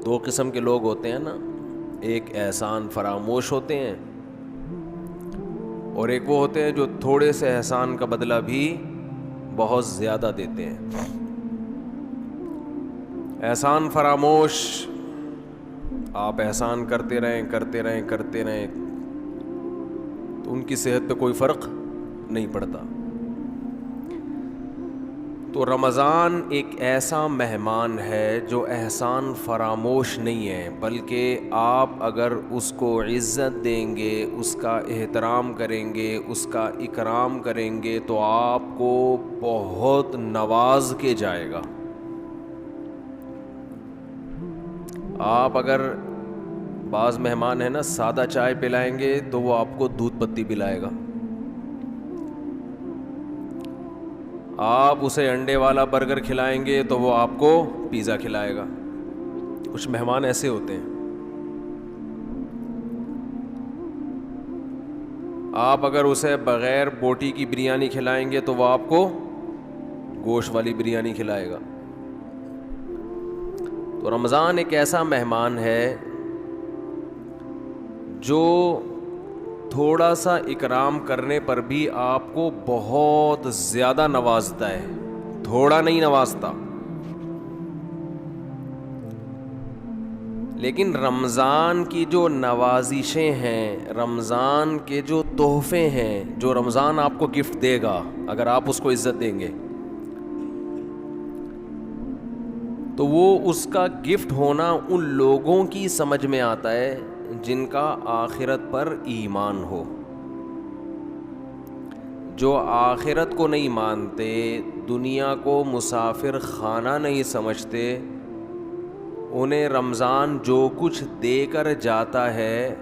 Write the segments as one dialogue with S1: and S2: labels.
S1: دو قسم کے لوگ ہوتے ہیں نا، ایک احسان فراموش ہوتے ہیں، اور ایک وہ ہوتے ہیں جو تھوڑے سے احسان کا بدلہ بھی بہت زیادہ دیتے ہیں۔ احسان فراموش، آپ احسان کرتے رہیں کرتے رہیں کرتے رہیں تو ان کی صحت پہ کوئی فرق نہیں پڑتا۔ تو رمضان ایک ایسا مہمان ہے جو احسان فراموش نہیں ہے، بلکہ آپ اگر اس کو عزت دیں گے، اس کا احترام کریں گے، اس کا اکرام کریں گے تو آپ کو بہت نواز کے جائے گا۔ آپ اگر بعض مہمان ہیں نا سادہ چائے پلائیں گے تو وہ آپ کو دودھ پتی پلائے گا، آپ اسے انڈے والا برگر کھلائیں گے تو وہ آپ کو پیزا کھلائے گا۔ کچھ مہمان ایسے ہوتے ہیں۔ آپ اگر اسے بغیر بوٹی کی بریانی کھلائیں گے تو وہ آپ کو گوشت والی بریانی کھلائے گا۔ تو رمضان ایک ایسا مہمان ہے جو تھوڑا سا اکرام کرنے پر بھی آپ کو بہت زیادہ نوازتا ہے، تھوڑا نہیں نوازتا۔ لیکن رمضان کی جو نوازشیں ہیں، رمضان کے جو تحفے ہیں، جو رمضان آپ کو گفٹ دے گا اگر آپ اس کو عزت دیں گے، تو وہ اس کا گفٹ ہونا ان لوگوں کی سمجھ میں آتا ہے جن کا آخرت پر ایمان ہو۔ جو آخرت کو نہیں مانتے، دنیا کو مسافر خانہ نہیں سمجھتے، انہیں رمضان جو کچھ دے کر جاتا ہے،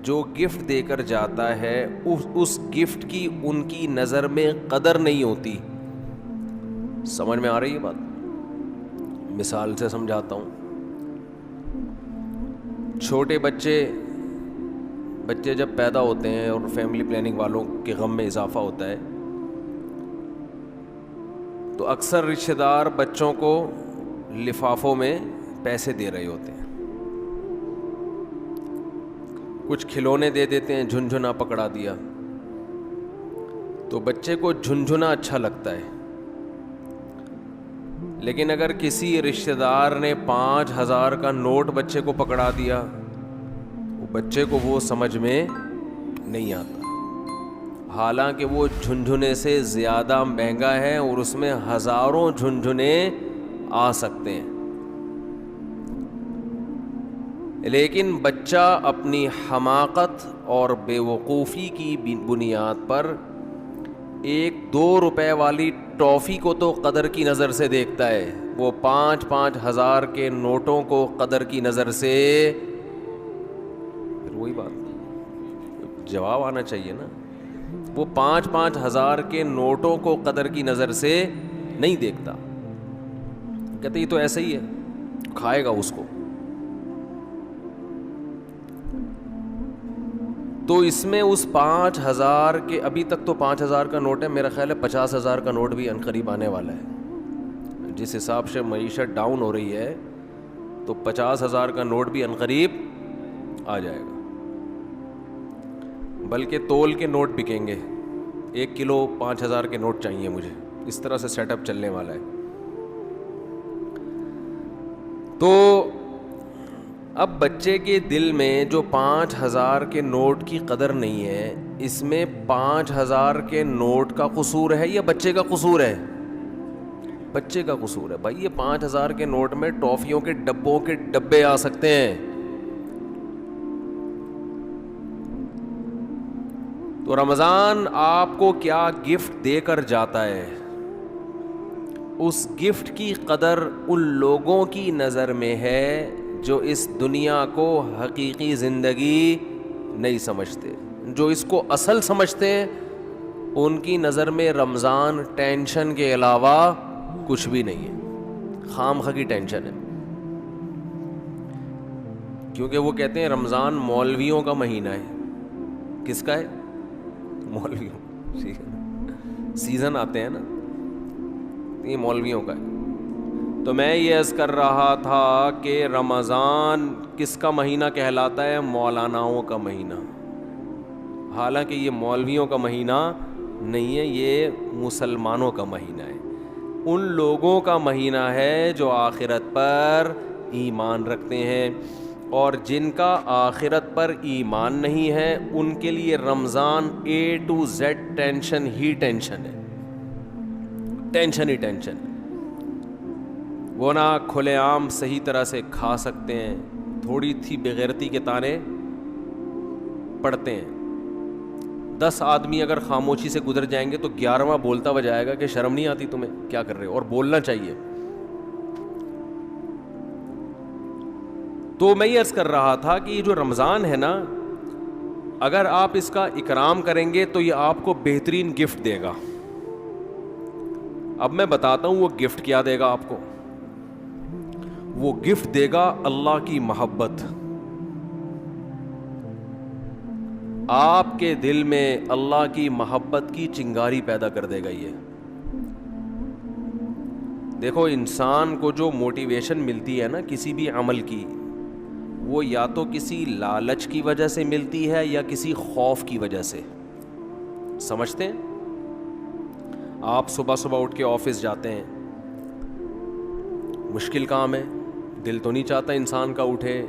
S1: جو گفٹ دے کر جاتا ہے، اس گفٹ کی ان کی نظر میں قدر نہیں ہوتی۔ سمجھ میں آ رہی ہے بات؟ مثال سے سمجھاتا ہوں۔ چھوٹے بچے جب پیدا ہوتے ہیں اور فیملی پلاننگ والوں کے غم میں اضافہ ہوتا ہے تو اکثر رشتہ دار بچوں کو لفافوں میں پیسے دے رہے ہوتے ہیں، کچھ کھلونے دے دیتے ہیں، جھنجھنا پکڑا دیا، تو بچے کو جھنجھنا اچھا لگتا ہے۔ لیکن اگر کسی رشتہ دار نے 5,000 کا نوٹ بچے کو پکڑا دیا، بچے کو وہ سمجھ میں نہیں آتا، حالانکہ وہ جھنجھنے سے زیادہ مہنگا ہے اور اس میں ہزاروں جھنجھنے آ سکتے ہیں۔ لیکن بچہ اپنی حماقت اور بے وقوفی کی بنیاد پر 1-2 روپے والی ٹافی کو تو قدر کی نظر سے دیکھتا ہے، وہ 5-5 ہزار کے نوٹوں کو قدر کی نظر سے، پھر وہی بات جواب آنا چاہیے نا، وہ 5-5 ہزار کے نوٹوں کو قدر کی نظر سے نہیں دیکھتا، کہتے یہ تو ایسا ہی ہے، کھائے گا اس کو۔ تو اس میں اس 5,000 کے، ابھی تک تو 5,000 کا نوٹ ہے، میرا خیال ہے 50,000 کا نوٹ بھی عنقریب آنے والا ہے۔ جس حساب سے معیشت ڈاؤن ہو رہی ہے تو 50,000 کا نوٹ بھی عنقریب آ جائے گا، بلکہ تول کے نوٹ بکیں گے، 1 کلو 5,000 کے نوٹ چاہیے مجھے، اس طرح سے سیٹ اپ چلنے والا ہے۔ تو اب بچے کے دل میں جو 5,000 کے نوٹ کی قدر نہیں ہے، اس میں 5,000 کے نوٹ کا قصور ہے یا بچے کا قصور ہے؟ بچے کا قصور ہے۔ بھائی یہ 5,000 کے نوٹ میں ٹافیوں کے ڈبوں کے ڈبے آ سکتے ہیں۔ تو رمضان آپ کو کیا گفٹ دے کر جاتا ہے، اس گفٹ کی قدر ان لوگوں کی نظر میں ہے جو اس دنیا کو حقیقی زندگی نہیں سمجھتے۔ جو اس کو اصل سمجھتے ہیں ان کی نظر میں رمضان ٹینشن کے علاوہ کچھ بھی نہیں ہے، خام خواہ کی ٹینشن ہے، کیونکہ وہ کہتے ہیں رمضان مولویوں کا مہینہ ہے۔ کس کا ہے؟ مولویوں، سیزن آتے ہیں نا، یہ مولویوں کا ہے۔ تو میں یہ عرض کر رہا تھا کہ رمضان کس کا مہینہ کہلاتا ہے؟ مولاناؤں کا مہینہ. حالانکہ یہ مولویوں کا مہینہ نہیں ہے, یہ مسلمانوں کا مہینہ ہے. ان لوگوں کا مہینہ ہے جو آخرت پر ایمان رکھتے ہیں, اور جن کا آخرت پر ایمان نہیں ہے ان کے لیے رمضان A to Z tension he tension ہے, ٹینشن ہی ٹینشن. وہ نہ کھلے عام صحیح طرح سے کھا سکتے ہیں, تھوڑی تھی بغیرتی کے تانے پڑتے ہیں. 10 آدمی اگر خاموشی سے گزر جائیں گے تو 11واں بولتا ہوا جائے گا کہ شرم نہیں آتی تمہیں, کیا کر رہے ہو, اور بولنا چاہیے. تو میں یہ عرض کر رہا تھا کہ یہ جو رمضان ہے نا, اگر آپ اس کا اکرام کریں گے تو یہ آپ کو بہترین گفٹ دے گا. اب میں بتاتا ہوں وہ گفٹ کیا دے گا آپ کو. وہ گفٹ دے گا اللہ کی محبت. آپ کے دل میں اللہ کی محبت کی چنگاری پیدا کر دے گا. یہ دیکھو, انسان کو جو موٹیویشن ملتی ہے نا کسی بھی عمل کی, وہ یا تو کسی لالچ کی وجہ سے ملتی ہے یا کسی خوف کی وجہ سے. سمجھتے ہیں؟ آپ صبح صبح اٹھ کے آفس جاتے ہیں, مشکل کام ہے, دل تو نہیں چاہتا انسان کا اٹھے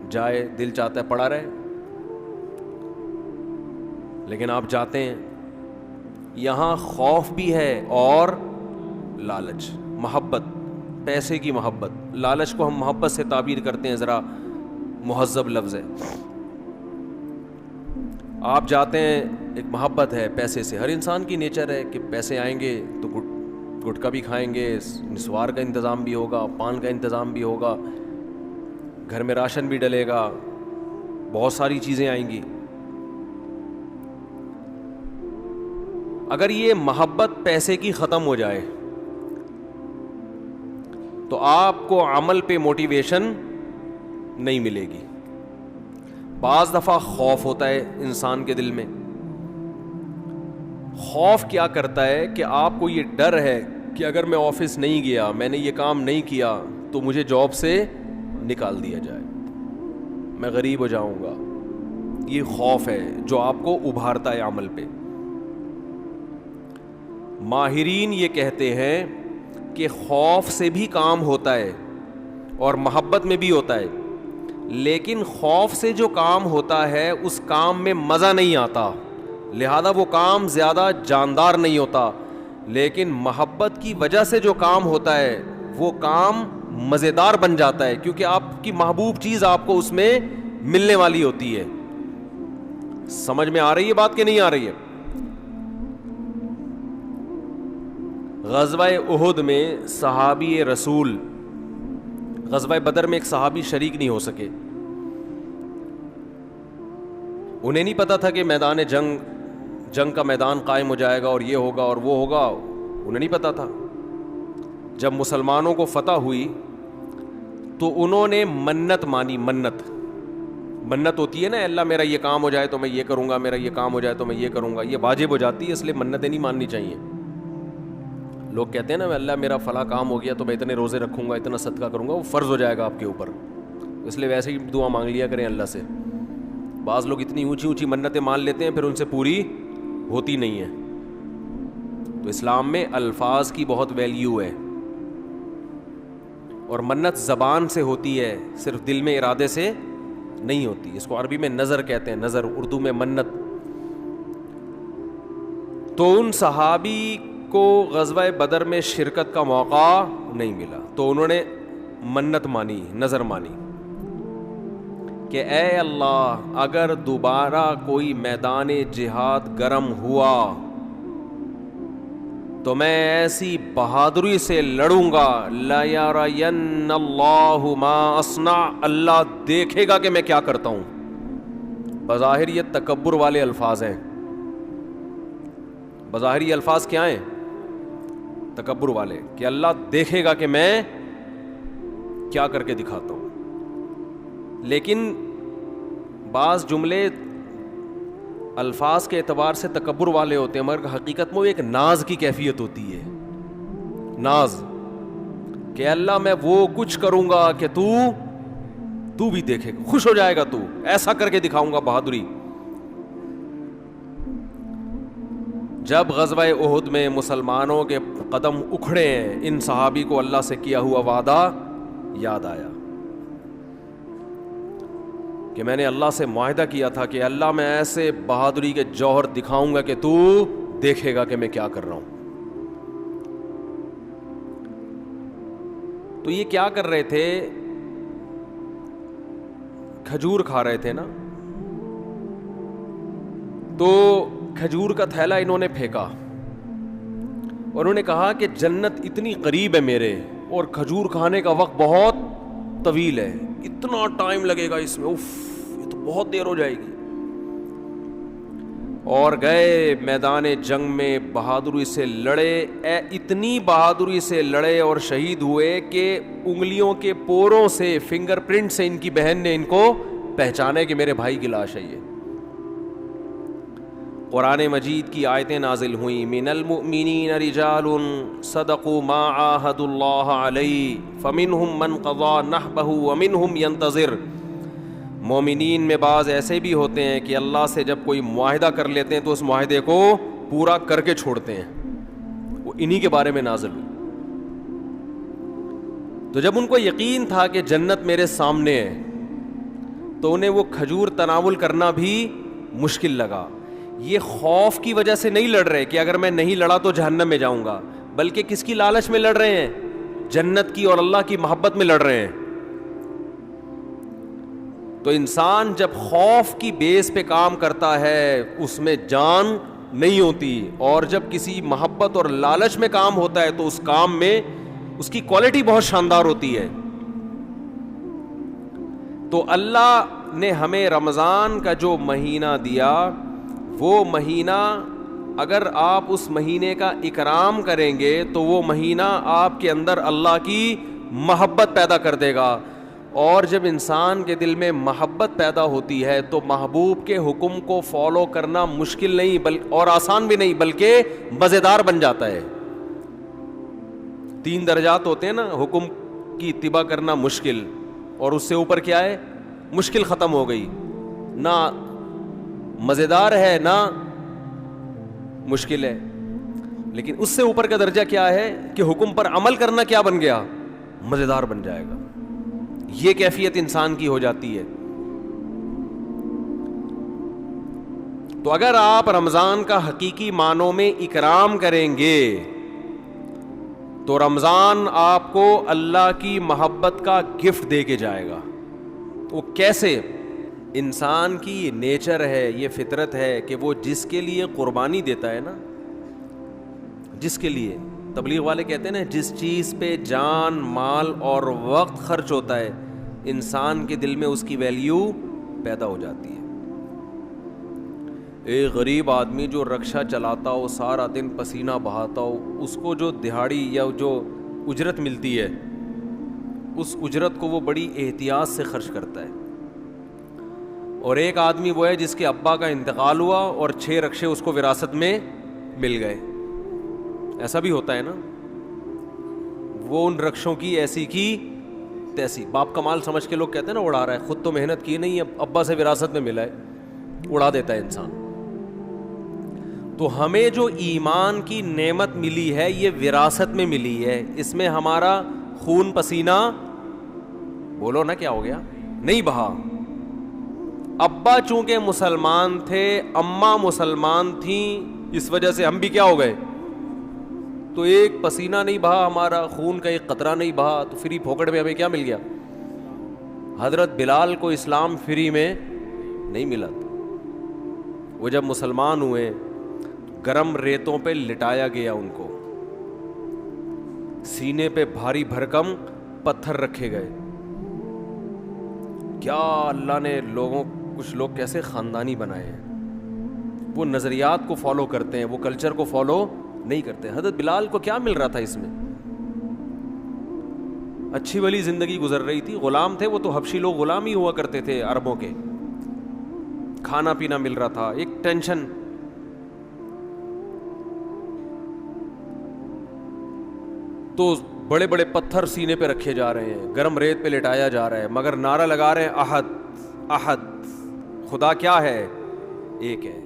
S1: جائے, دل چاہتا ہے پڑا رہے, لیکن آپ جاتے ہیں. یہاں خوف بھی ہے اور لالچ, محبت, پیسے کی محبت. لالچ کو ہم محبت سے تعبیر کرتے ہیں, ذرا مہذب لفظ ہے. آپ جاتے ہیں, ایک محبت ہے پیسے سے, ہر انسان کی نیچر ہے کہ پیسے آئیں گے تو گٹکا بھی کھائیں گے, نسوار کا انتظام بھی ہوگا, پان کا انتظام بھی ہوگا, گھر میں راشن بھی ڈلے گا, بہت ساری چیزیں آئیں گی. اگر یہ محبت پیسے کی ختم ہو جائے تو آپ کو عمل پہ موٹیویشن نہیں ملے گی. بعض دفعہ خوف ہوتا ہے انسان کے دل میں. خوف کیا کرتا ہے کہ آپ کو یہ ڈر ہے کہ اگر میں آفس نہیں گیا, میں نے یہ کام نہیں کیا تو مجھے جاب سے نکال دیا جائے, میں غریب ہو جاؤں گا. یہ خوف ہے جو آپ کو ابھارتا ہے عمل پہ. ماہرین یہ کہتے ہیں کہ خوف سے بھی کام ہوتا ہے اور محبت میں بھی ہوتا ہے, لیکن خوف سے جو کام ہوتا ہے اس کام میں مزہ نہیں آتا, لہذا وہ کام زیادہ جاندار نہیں ہوتا. لیکن محبت کی وجہ سے جو کام ہوتا ہے وہ کام مزیدار بن جاتا ہے, کیونکہ آپ کی محبوب چیز آپ کو اس میں ملنے والی ہوتی ہے. سمجھ میں آ رہی ہے بات کہ نہیں آ رہی ہے؟ غزوہ احد میں صحابی رسول, غزوہ بدر میں ایک صحابی شریک نہیں ہو سکے. انہیں نہیں پتا تھا کہ میدان جنگ کا میدان قائم ہو جائے گا اور یہ ہوگا اور وہ ہوگا, انہیں نہیں پتا تھا. جب مسلمانوں کو فتح ہوئی تو انہوں نے منت مانی. منت ہوتی ہے نا, اللہ میرا یہ کام ہو جائے تو میں یہ کروں گا, میرا یہ کام ہو جائے تو میں یہ کروں گا. یہ واجب ہو جاتی ہے, اس لیے منتیں نہیں ماننی چاہیے. لوگ کہتے ہیں نا, اللہ میرا فلاں کام ہو گیا تو میں اتنے روزے رکھوں گا, اتنا صدقہ کروں گا, وہ فرض ہو جائے گا آپ کے اوپر, اس لیے ویسے ہی دعا مانگ لیا کریں اللہ سے. بعض لوگ اتنی اونچی اونچی منتیں مان لیتے ہیں پھر ان سے پوری ہوتی نہیں ہیں. تو اسلام میں الفاظ کی بہت ویلیو ہے, اور منت زبان سے ہوتی ہے, صرف دل میں ارادے سے نہیں ہوتی. اس کو عربی میں نظر کہتے ہیں, نظر, اردو میں منت. تو ان صحابی کو غزوہ بدر میں شرکت کا موقع نہیں ملا, تو انہوں نے منت مانی, نظر مانی کہ اے اللہ, اگر دوبارہ کوئی میدان جہاد گرم ہوا تو میں ایسی بہادری سے لڑوں گا, لَيَرَيَنَّ اللَّهُ مَا أَصْنَعُ, اللہ دیکھے گا کہ میں کیا کرتا ہوں. بظاہر یہ تکبر والے الفاظ ہیں. بظاہر یہ الفاظ کیا ہیں؟ تکبر والے, کہ اللہ دیکھے گا کہ میں کیا کر کے دکھاتا ہوں. لیکن بعض جملے الفاظ کے اعتبار سے تکبر والے ہوتے ہیں, مگر حقیقت میں وہ ایک ناز کی کیفیت ہوتی ہے. ناز, کہ اللہ میں وہ کچھ کروں گا کہ تو بھی دیکھے گا, خوش ہو جائے گا, تو ایسا کر کے دکھاؤں گا بہادری. جب غزوہ احد میں مسلمانوں کے قدم اکھڑے ہیں, ان صحابی کو اللہ سے کیا ہوا وعدہ یاد آیا کہ میں نے اللہ سے معاہدہ کیا تھا کہ اللہ میں ایسے بہادری کے جوہر دکھاؤں گا کہ تو دیکھے گا کہ میں کیا کر رہا ہوں. تو یہ کیا کر رہے تھے, کھجور کھا رہے تھے نا, تو کھجور کا تھیلا انہوں نے پھینکا اور انہوں نے کہا کہ جنت اتنی قریب ہے میرے, اور کھجور کھانے کا وقت بہت طویل ہے, اتنا ٹائم لگے گا اس میں, اف یہ تو بہت دیر ہو جائے گی. اور گئے میدان جنگ میں, بہادری سے لڑے, اتنی بہادری سے لڑے اور شہید ہوئے کہ انگلیوں کے پوروں سے, فنگر پرنٹ سے ان کی بہن نے ان کو پہچانے کہ میرے بھائی کی لاش ہے یہ. قرآن مجید کی آیتیں نازل ہوئیں, من المؤمنین رجال صدقوا ما عاہدوا اللہ علیہ فمنہم من قضى نحبہ ومنہم ینتظر. مومنین میں بعض ایسے بھی ہوتے ہیں کہ اللہ سے جب کوئی معاہدہ کر لیتے ہیں تو اس معاہدے کو پورا کر کے چھوڑتے ہیں, وہ انہی کے بارے میں نازل ہوئی. تو جب ان کو یقین تھا کہ جنت میرے سامنے ہے تو انہیں وہ کھجور تناول کرنا بھی مشکل لگا. یہ خوف کی وجہ سے نہیں لڑ رہے کہ اگر میں نہیں لڑا تو جہنم میں جاؤں گا, بلکہ کس کی لالچ میں لڑ رہے ہیں, جنت کی اور اللہ کی محبت میں لڑ رہے ہیں. تو انسان جب خوف کی بیس پہ کام کرتا ہے اس میں جان نہیں ہوتی, اور جب کسی محبت اور لالچ میں کام ہوتا ہے تو اس کام میں اس کی کوالٹی بہت شاندار ہوتی ہے. تو اللہ نے ہمیں رمضان کا جو مہینہ دیا, وہ مہینہ اگر آپ اس مہینے کا اکرام کریں گے تو وہ مہینہ آپ کے اندر اللہ کی محبت پیدا کر دے گا. اور جب انسان کے دل میں محبت پیدا ہوتی ہے تو محبوب کے حکم کو فالو کرنا مشکل نہیں اور آسان بھی نہیں, بلکہ مزیدار بن جاتا ہے. 3 درجات ہوتے ہیں نا, حکم کی اتباع کرنا مشکل, اور اس سے اوپر کیا ہے, مشکل ختم ہو گئی, نہ مزیدار ہے نہ مشکل ہے. لیکن اس سے اوپر کا درجہ کیا ہے کہ حکم پر عمل کرنا کیا بن گیا, مزیدار بن جائے گا. یہ کیفیت انسان کی ہو جاتی ہے. تو اگر آپ رمضان کا حقیقی معنوں میں اکرام کریں گے تو رمضان آپ کو اللہ کی محبت کا گفٹ دے کے جائے گا. وہ کیسے؟ انسان کی یہ نیچر ہے, یہ فطرت ہے کہ وہ جس کے لیے قربانی دیتا ہے نا, جس کے لیے, تبلیغ والے کہتے ہیں نا, جس چیز پہ جان, مال اور وقت خرچ ہوتا ہے انسان کے دل میں اس کی ویلیو پیدا ہو جاتی ہے. ایک غریب آدمی جو رکشہ چلاتا ہو, سارا دن پسینہ بہاتا ہو, اس کو جو دہاڑی یا جو اجرت ملتی ہے اس اجرت کو وہ بڑی احتیاط سے خرچ کرتا ہے. اور ایک آدمی وہ ہے جس کے ابا کا انتقال ہوا اور 6 رکشے اس کو وراثت میں مل گئے. ایسا بھی ہوتا ہے نا, وہ ان رکشوں کی ایسی کی تیسی, باپ کا مال سمجھ کے لوگ کہتے ہیں نا اڑا رہا ہے, خود تو محنت کی نہیں, ابا سے وراثت میں ملا ہے, اڑا دیتا ہے انسان. تو ہمیں جو ایمان کی نعمت ملی ہے یہ وراثت میں ملی ہے, اس میں ہمارا خون پسینہ, بولو نا کیا ہو گیا, نہیں بہا. ابا چونکہ مسلمان تھے, اماں مسلمان تھیں, اس وجہ سے ہم بھی کیا ہو گئے, تو ایک پسینہ نہیں بہا ہمارا, خون کا ایک قطرہ نہیں بہا, تو فری پھوکٹ میں ہمیں کیا مل گیا. حضرت بلال کو اسلام فری میں نہیں ملا تھا. وہ جب مسلمان ہوئے گرم ریتوں پہ لٹایا گیا, ان کو سینے پہ بھاری بھرکم پتھر رکھے گئے. کیا اللہ نے کچھ لوگ کیسے خاندانی بنائے ہیں, وہ نظریات کو فالو کرتے ہیں, وہ کلچر کو فالو نہیں کرتے. حضرت بلال کو کیا مل رہا تھا اس میں, اچھی بھلی زندگی گزر رہی تھی, غلام تھے وہ, تو حبشی لوگ غلام ہی ہوا کرتے تھے عربوں کے, کھانا پینا مل رہا تھا, ایک ٹینشن. تو بڑے بڑے پتھر سینے پہ رکھے جا رہے ہیں, گرم ریت پہ لٹایا جا رہا ہے, مگر نعرہ لگا رہے ہیں احد احد. خدا کیا ہے؟ ایک ہے.